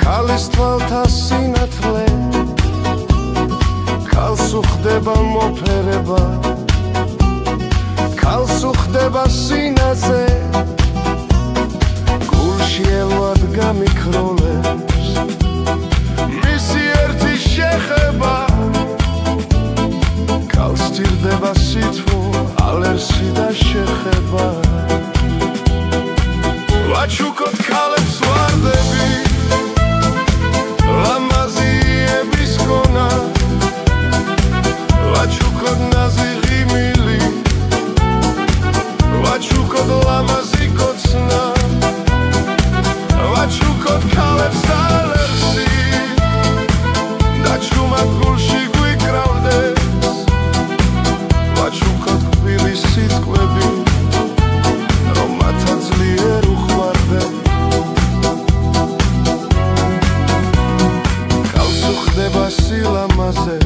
ქალის თვალთა სინათლე ქალს უხდება მოფერება ქალს უხდება სინაზე გულში ელვად გამიქროლებს მისი ერთი შეხება ქალს სჭირდება სითბო ალერსი და შეხება ვაჩუქოთ ქალებს ვარდები ლამაზიების გონა ვაჩუქოთ ნაზიღი მილი ვაჩუქოთ ლამაზი კოცნა ვაჩუქოთ ქალებს ალერსი და ჩუმად გულში გვიკრავდეს ვაჩუქოთ კბილის სიტყვები რომ მათაც ძლიერ უხვარდებ ქალს უხდება სილამაზე